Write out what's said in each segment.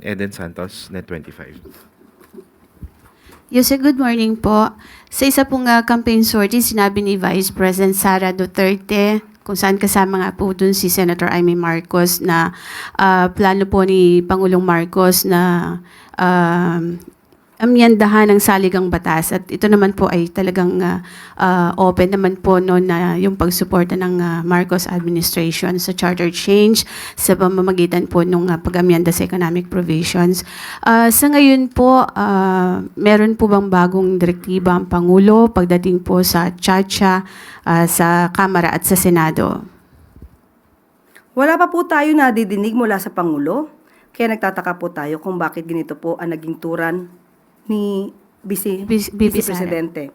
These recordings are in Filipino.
Eden Santos, Net 25. Yes, sir, good morning po. Sa isa pong campaign sortie, sinabi ni Vice President Sara Duterte, kung saan kasama nga po dun si Senator Amy Marcos na plano po ni Pangulong Marcos na amyandahan ng saligang batas. At ito naman po ay talagang open naman po no, na yung pagsuporta ng Marcos administration sa charter change sa pamamagitan po ng pag-amyanda sa economic provisions. Sa ngayon po, meron po bang bagong direktiba ang Pangulo pagdating po sa Chacha sa Kamara at sa Senado? Wala pa po tayo nadidinig mula sa Pangulo, kaya nagtataka po tayo kung bakit ganito po ang naging turan ni Vice Presidente.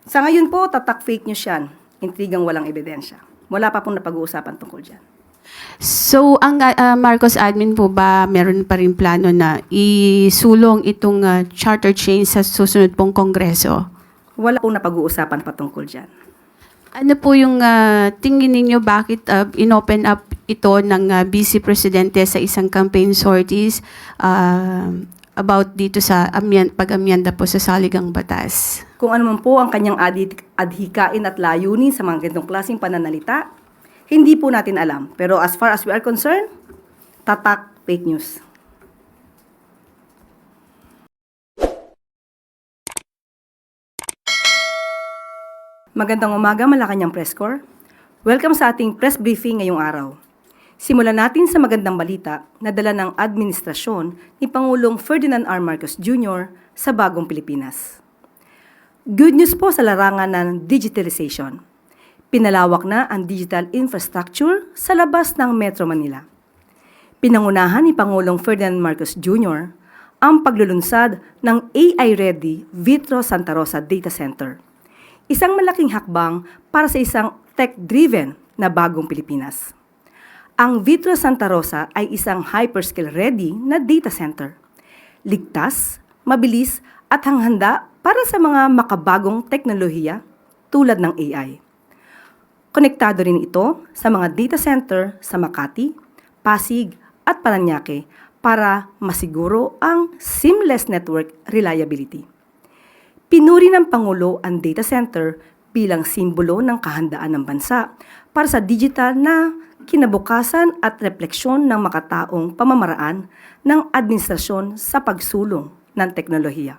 Sa ngayon po, tatak fake news yan. Intrigang walang ebidensya. Wala pa pong napag-uusapan tungkol dyan. So, ang Marcos admin po ba meron pa rin plano na isulong itong charter change sa susunod pong Kongreso? Wala pong napag-uusapan patungkol dyan. Ano po yung tingin ninyo bakit inopen up ito ng Vice Presidente sa isang campaign sorties about dito sa pag-amyanda po sa saligang batas? Kung ano man po ang kanyang adhikain at layunin sa mga ganitong klaseng pananalita, hindi po natin alam. Pero as far as we are concerned, tatak fake news. Magandang umaga, Malacanang Press Corps. Welcome sa ating press briefing ngayong araw. Simulan natin sa magandang balita na dala ng administrasyon ni Pangulong Ferdinand R. Marcos Jr. sa bagong Pilipinas. Good news po sa larangan ng digitalization. Pinalawak na ang digital infrastructure sa labas ng Metro Manila. Pinangunahan ni Pangulong Ferdinand Marcos Jr. ang paglulunsad ng AI-ready Vitro Santa Rosa Data Center. Isang malaking hakbang para sa isang tech-driven na bagong Pilipinas. Ang Vitro Santa Rosa ay isang hyperscale-ready na data center. Ligtas, mabilis at hanghanda para sa mga makabagong teknolohiya tulad ng AI. Konektado rin ito sa mga data center sa Makati, Pasig at Parañaque para masiguro ang seamless network reliability. Pinuri ng Pangulo ang data center bilang simbolo ng kahandaan ng bansa para sa digital na kinabukasan at refleksyon ng makataong pamamaraan ng administrasyon sa pagsulong ng teknolohiya.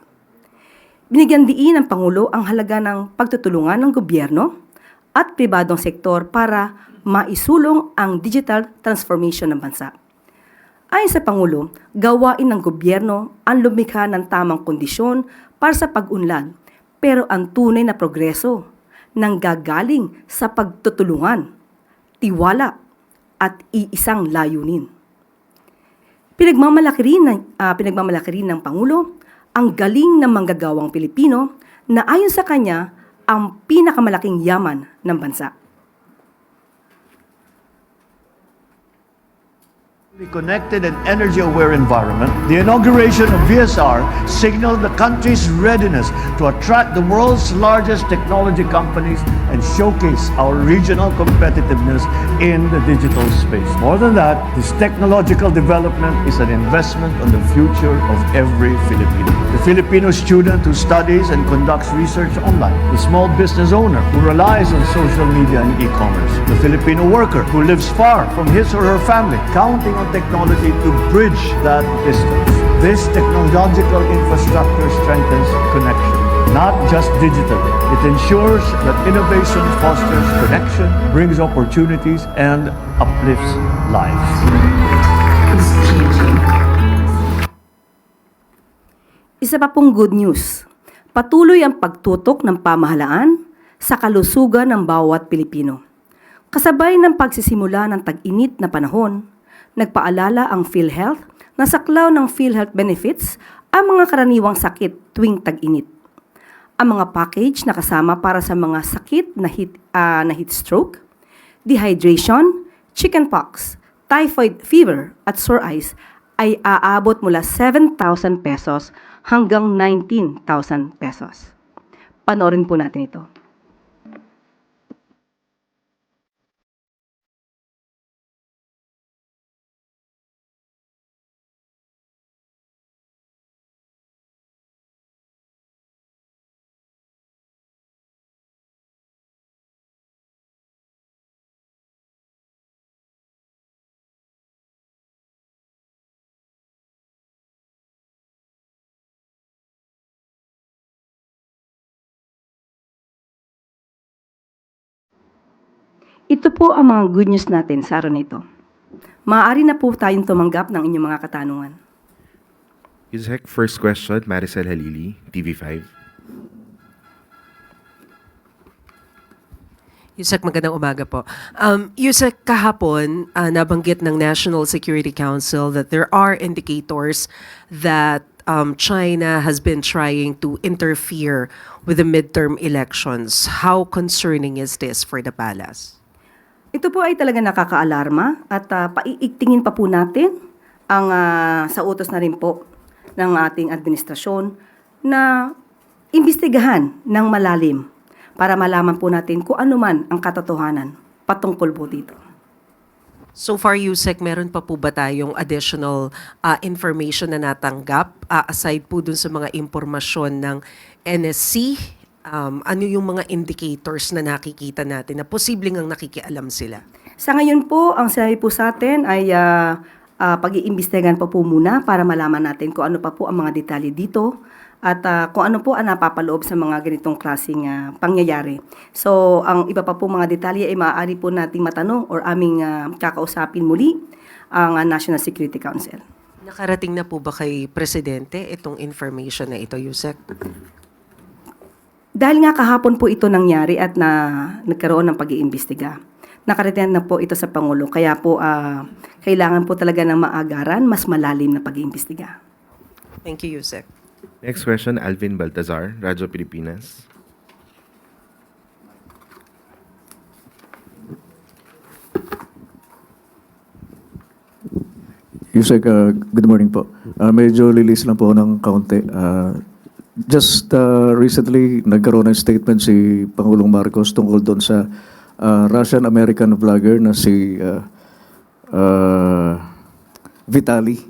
Binigyan diin ng Pangulo ang halaga ng pagtutulungan ng gobyerno at pribadong sektor para maisulong ang digital transformation ng bansa. Ayon sa Pangulo, gawain ng gobyerno ang lumikha ng tamang kondisyon para sa pag-unlad, pero ang tunay na progreso nanggagaling sa pagtutulungan, tiwala at iisang layunin. Pinagmamalaki rin ng Pangulo ang galing ng manggagawang Pilipino na ayon sa kanya ang pinakamalaking yaman ng bansa. Connected and energy-aware environment, the inauguration of VSR signaled the country's readiness to attract the world's largest technology companies and showcase our regional competitiveness in the digital space. More than that, this technological development is an investment on the future of every Filipino. The Filipino student who studies and conducts research online, the small business owner who relies on social media and e-commerce, the Filipino worker who lives far from his or her family, counting on technology to bridge that distance. This technological infrastructure strengthens connection, not just digitally. It ensures that innovation fosters connection, brings opportunities, and uplifts lives. Isa pa pong good news, patuloy ang pagtutok ng pamahalaan sa kalusugan ng bawat Pilipino. Kasabay ng pagsisimula ng tag-init na panahon, nagpaalala ang PhilHealth na saklaw ng PhilHealth benefits ang mga karaniwang sakit tuwing tag-init. Ang mga package na kasama para sa mga sakit na heat stroke, dehydration, chickenpox, typhoid fever at sore eyes ay aabot mula 7,000 pesos hanggang 19,000 pesos. Panoorin po natin ito. Ito po ang mga good news natin sa araw na ito. Maaari na po tayong tumanggap ng inyong mga katanungan. Yusek, first question, Maricel Halili, TV5. Yusek, magandang umaga po. Yusek, kahapon, nabanggit ng National Security Council that there are indicators that China has been trying to interfere with the midterm elections. How concerning is this for the palace? Ito po ay talaga nakakaalarma at paiigtingin pa po natin ang sa utos na rin po ng ating administrasyon na imbestigahan ng malalim para malaman po natin kung ano man ang katotohanan patungkol po dito. So far, Yusek, meron pa po ba tayong additional information na natanggap aside po dun sa mga impormasyon ng NSC? Ano yung mga indicators na nakikita natin na posibleng ang nakikialam sila? Sa ngayon po, ang sinabi po sa atin ay pag-iimbestigahan pa po muna para malaman natin kung ano pa po ang mga detalye dito at kung ano po ang napapaloob sa mga ganitong klaseng pangyayari. So, ang iba pa po mga detalye ay maaari po nating matanong or aming kakausapin muli ang National Security Council. Nakarating na po ba kay Presidente itong information na ito, Yusek? Dahil nga kahapon po ito nangyari at nagkaroon ng pag-iimbestiga. Nakarating na po ito sa Pangulo. Kaya po kailangan po talaga ng maagaran, mas malalim na pag-iimbestiga. Thank you, Yusek. Next question, Alvin Baltazar, Radyo Pilipinas. Yusek, good morning po. Medyo lilis lang po ng kaunti. Just recently, nagkaroon ng statement si Pangulong Marcos tungkol doon sa Russian-American vlogger na si Vitali.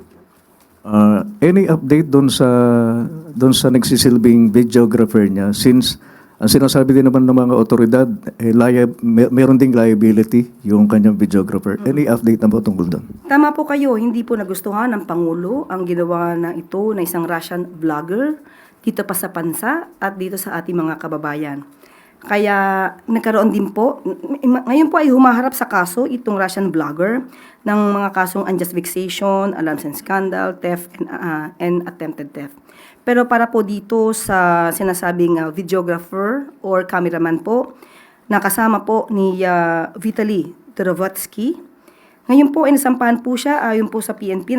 Any update doon sa nagsisilbing videographer niya since ang sinasabi din naman ng mga otoridad, meron ding liability yung kanyang videographer. Any update na po tungkol doon? Tama po kayo, hindi po nagustuhan ng Pangulo ang ginawa na ito na isang Russian vlogger dito pa sa bansa at dito sa ating mga kababayan. Kaya nagkaroon din po, ngayon po ay humaharap sa kaso itong Russian vlogger ng mga kasong unjust vexation, alarms and scandal, theft, and attempted theft. Pero para po dito sa sinasabing videographer or cameraman po, nakasama po ni Vitaly Turovatsky. Ngayon po ay nasampahan po siya, ayon po sa PNP,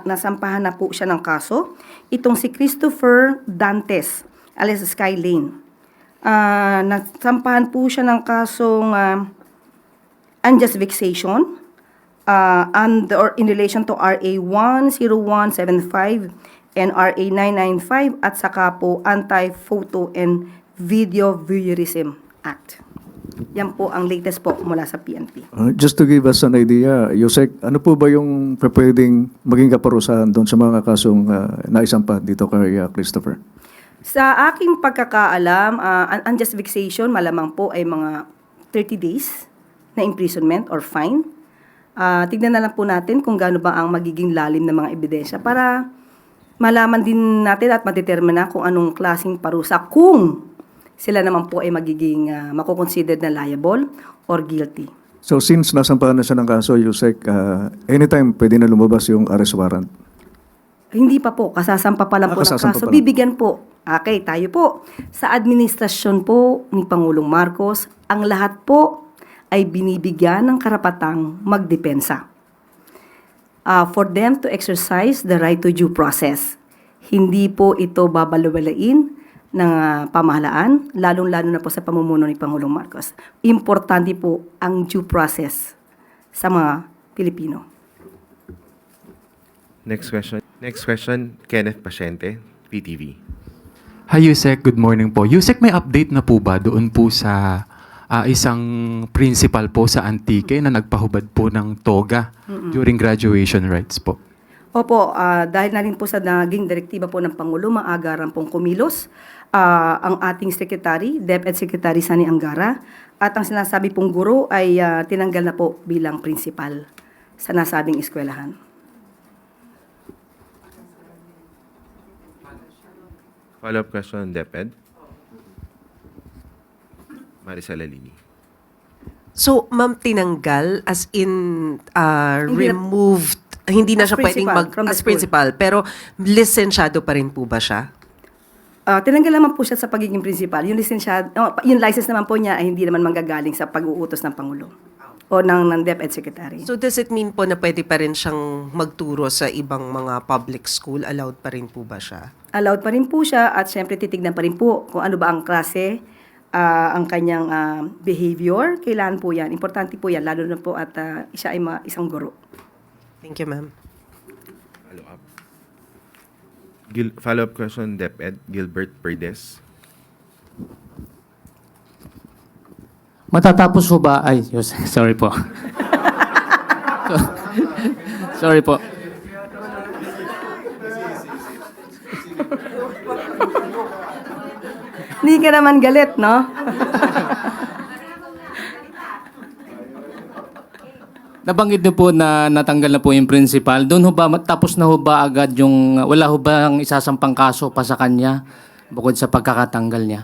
nasampahan na po siya ng kaso. Itong si Christopher Dantes, alias Sky Lane. Nasampahan po siya ng kasong unjust vexation or in relation to RA 10175 and RA 995 at saka po Anti-Photo and Video Voyeurism Act. Yan po ang latest po mula sa PNP. Just to give us an idea, Yusek, ano po ba yung pwedeng maging kaparusahan doon sa mga kasong naisampahan dito kay Christopher? Sa aking pagkakaalam, unjust vexation malamang po ay mga 30 days na imprisonment or fine. Tignan na lang po natin kung gaano ba ang magiging lalim ng mga ebidensya para malaman din natin at madetermine na kung anong klaseng parusa kung sila naman po ay magiging makukonsidered na liable or guilty. So since nasampahan na siya ng kaso, Yusek, anytime pwede na lumabas yung arrest warrant? Hindi pa po, kasasampa pa lang po ng kasasampa kaso. pa lang. Bibigyan po. Okay, tayo po. Sa administrasyon po ni Pangulong Marcos, ang lahat po ay binibigyan ng karapatang magdepensa. For them to exercise the right to due process. Hindi po ito babalewalain ng pamahalaan, lalong-lalo na po sa pamumuno ni Pangulong Marcos. Importante po ang due process sa mga Pilipino. Next question, Kenneth Pasyente, PTV. Hi Yusek, good morning po. Yusek, may update na po ba doon po sa isang principal po sa Antique na nagpahubad po ng toga during graduation rites po? Opo, dahil na rin po sa naging direktiba po ng Pangulo, maagaran pong kumilos ang ating secretary, DepEd Secretary Sani Angara, at ang sinasabi pong guro ay tinanggal na po bilang principal sa nasabing eskwelahan. Follow-up question, DepEd. Maricel Halili. So, ma'am, tinanggal as in Hindi na- removed, hindi na As siya pwedeng principal, from the as school. principal, pero lisensyado pa rin po ba siya? Tinanggal naman po siya sa pagiging principal. Yung license naman po niya ay hindi naman manggagaling sa pag-uutos ng Pangulo o ng DepEd Secretary. So, does it mean po na pwede pa rin siyang magturo sa ibang mga public school? Allowed pa rin po ba siya? Allowed pa rin po siya at syempre titignan pa rin po kung ano ba ang klase, ang kanyang behavior. Kailangan po yan. Importante po yan, lalo na po at siya ay isang guro. Thank you, ma'am. Follow-up. Follow-up question, DepEd, Gilbert Perdes. Matatapos ho ba? Ay, sorry po. Sorry po. Hindi ka naman galit, no? Nabanggit niyo po na natanggal na po yung principal. Doon ho ba, tapos na ho ba agad yung, wala ho ba ang isasampang kaso pa sa kanya bukod sa pagkakatanggal niya?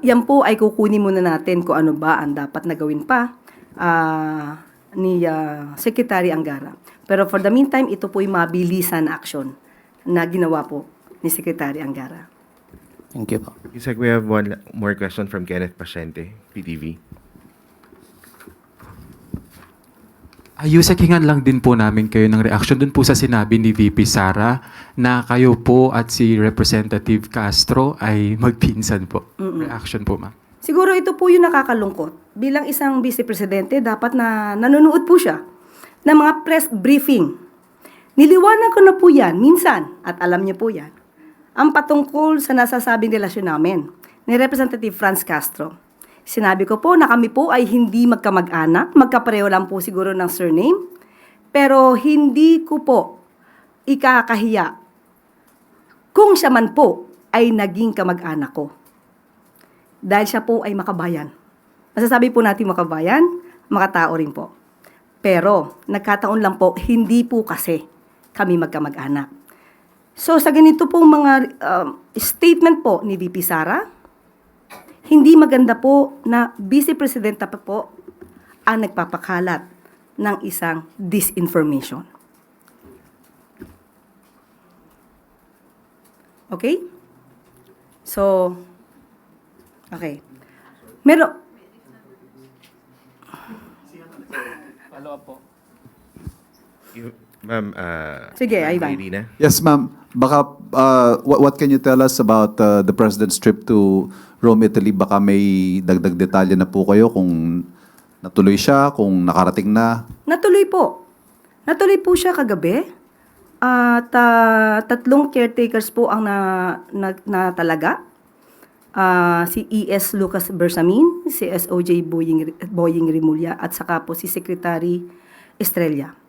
Yan po ay kukunin muna natin kung ano ba ang dapat na gawin pa ni Secretary Angara. Pero for the meantime, ito po yung mabilisan action na ginawa po ni Secretary Angara. Thank you po. Yusek, we have one more question from Kenneth Pasyente, PTV. Yusek, hingan lang din po namin kayo ng reaction dun po sa sinabi ni VP Sara na kayo po at si Representative Castro ay magpinsan po. Reaction po, ma'am. Siguro ito po yung nakakalungkot. Bilang isang vice presidente, dapat na nanonood po siya ng mga press briefing. Niliwanag ko na po yan minsan at alam niyo po yan. Ang patungkol sa nasasabing relasyon namin ni Representative Franz Castro. Sinabi ko po na kami po ay hindi magkamag-anak, magkapareho lang po siguro ng surname, pero hindi ko po ikakahiya kung siya man po ay naging kamag-anak ko. Dahil siya po ay makabayan. Masasabi po natin makabayan, makatao rin po. Pero nagkataon lang po, hindi po kasi kami magkamag-anak. So sa ganito pong mga statement po ni VP Sara, hindi maganda po na Vice Presidenta pa po ang nagpapakalat ng isang disinformation. Okay? So, okay. Ma'am, Sige, Ivan. Irina. Yes, ma'am. Baka, what can you tell us about the President's trip to Rome, Italy? Baka may dagdag detalye na po kayo kung natuloy siya, kung nakarating na. Natuloy po. Natuloy po siya kagabi. At 3 caretakers po ang natalaga. Si E.S. Lucas Bersamin, si S.O.J. Boying Rimulya, at saka po si Secretary Estrella.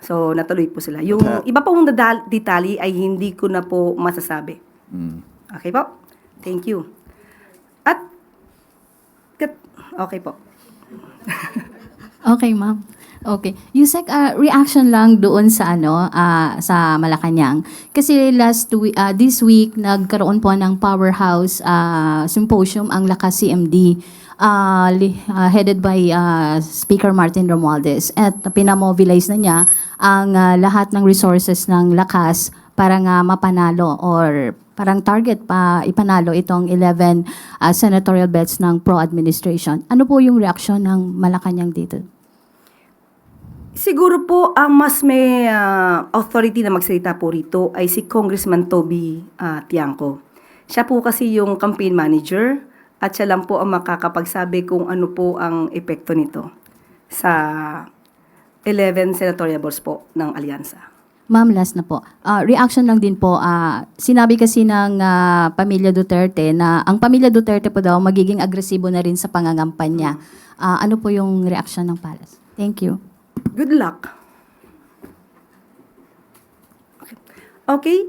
So, natuloy po sila. Yung iba pong detalye ay hindi ko na po masasabi. Okay po? Thank you. At, okay po. Okay, ma'am. Okay. Yusek, reaction lang doon sa sa Malacanang. Kasi this week nagkaroon po ng powerhouse symposium ang Lakas CMD headed by Speaker Martin Romualdez, at pinamobilize na niya ang lahat ng resources ng Lakas para nga mapanalo or parang target pa ipanalo itong 11 senatorial bets ng pro-administration. Ano po yung reaksyon ng Malacanang dito? Siguro po ang mas may authority na magsalita po rito ay si Congressman Toby Tiangco. Siya po kasi yung campaign manager at siya lang po ang makakapagsabi kung ano po ang epekto nito sa 11 senatorial balls po ng alyansa. Ma'am, last na po. Reaction lang din po. Sinabi kasi ng pamilya Duterte na ang pamilya Duterte po daw magiging agresibo na rin sa pangangampanya. Ano po yung reaction ng Palace? Thank you. Good luck. Okay.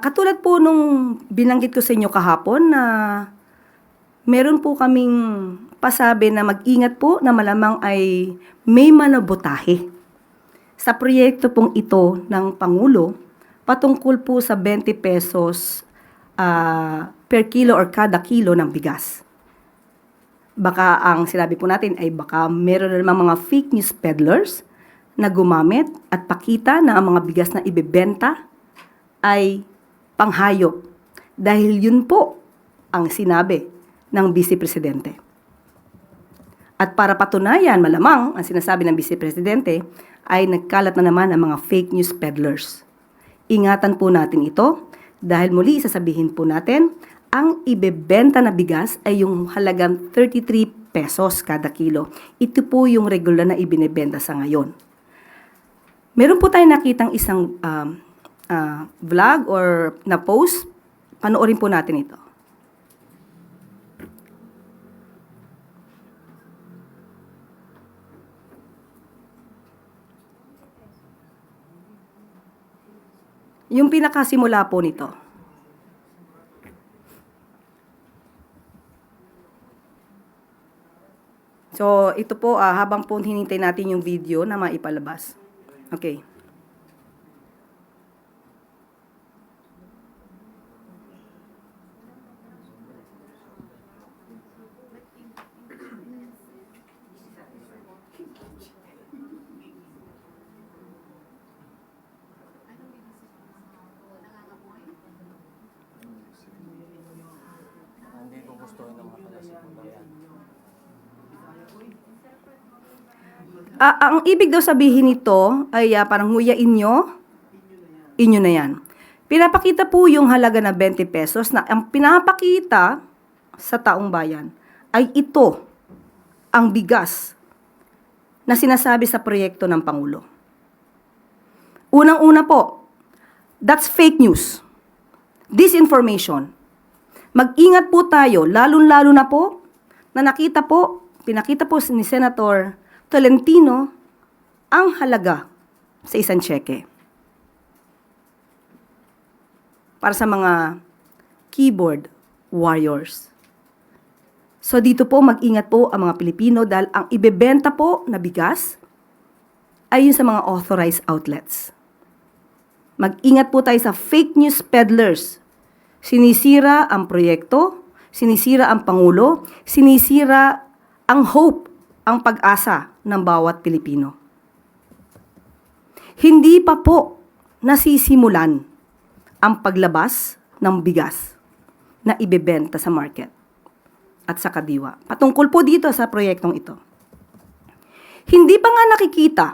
Katulad po nung binanggit ko sa inyo kahapon na meron po kaming pasabi na mag-ingat po na malamang ay may manabotahe sa proyekto pong ito ng Pangulo patungkol po sa 20 pesos per kilo or kada kilo ng bigas. Baka ang sinabi po natin ay baka meron na namang mga fake news peddlers na gumamit at pakita na ang mga bigas na ibebenta ay panghayop. Dahil yun po ang sinabi ng Vice Presidente. At para patunayan, malamang, ang sinasabi ng Vice Presidente ay nagkalat na naman ang mga fake news peddlers. Ingatan po natin ito dahil muli sasabihin po natin, ang ibebenta na bigas ay yung halagang 33 pesos kada kilo. Ito po yung regular na ibinebenta sa ngayon. Meron po tayong nakitang isang vlog or na post. Panoorin po natin ito. Yung pinakasimula po nito. So, ito po, habang po hinintay natin yung video na maipalabas. Okay. Ang ibig daw sabihin nito ay parang nguyain nyo, inyo na yan. Pinapakita po yung halaga na 20 pesos na ang pinapakita sa taong bayan ay ito ang bigas na sinasabi sa proyekto ng Pangulo. Unang-una po, that's fake news. Disinformation. Mag-ingat po tayo, lalong-lalo na po, na pinakita po ni Senator Tolentino ang halaga sa isang cheque. Para sa mga keyboard warriors. So dito po mag-ingat po ang mga Pilipino dahil ang ibebenta po na bigas ay yun sa mga authorized outlets. Mag-ingat po tayo sa fake news peddlers. Sinisira ang proyekto, sinisira ang Pangulo, sinisira ang hope, ang pag-asa ng bawat Pilipino. Hindi pa po nasisimulan ang paglabas ng bigas na ibebenta sa market at sa kadiwa. Patungkol po dito sa proyektong ito. Hindi pa nga nakikita,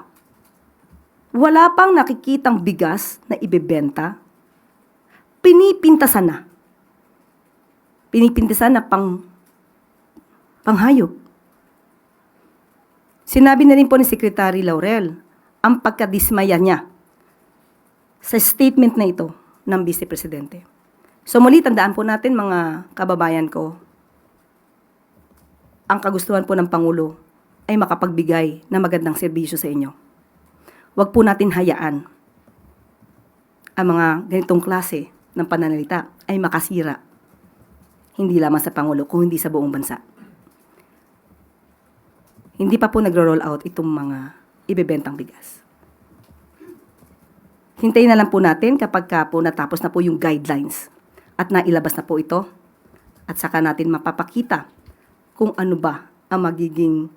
wala pang nakikitang bigas na ibebenta, pinipintasan na. Pinipintasan na panghayop. Sinabi na rin po ni Secretary Laurel ang pagkadismaya niya sa statement na ito ng Vice Presidente. So muli, tandaan po natin mga kababayan ko, ang kagustuhan po ng Pangulo ay makapagbigay ng magandang serbisyo sa inyo. Huwag po natin hayaan ang mga ganitong klase ng pananalita ay makasira, hindi lamang sa Pangulo, kung hindi sa buong bansa. Hindi pa po nagro-roll out itong mga ibebentang bigas. Hintayin na lang po natin kapag po natapos na po yung guidelines at nailabas na po ito at saka natin mapapakita kung ano ba ang magiging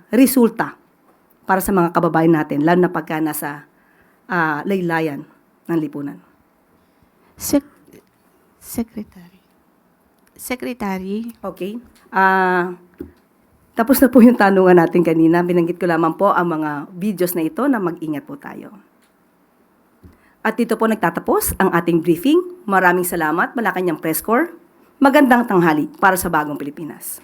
resulta para sa mga kababayan natin, lalo na pagka nasa laylayan ng lipunan. Secretary. Okay. Tapos na po yung tanungan natin kanina. Binanggit ko lamang po ang mga videos na ito na mag-ingat po tayo. At dito po nagtatapos ang ating briefing. Maraming salamat, Malacanang Press Corps. Magandang tanghali para sa Bagong Pilipinas.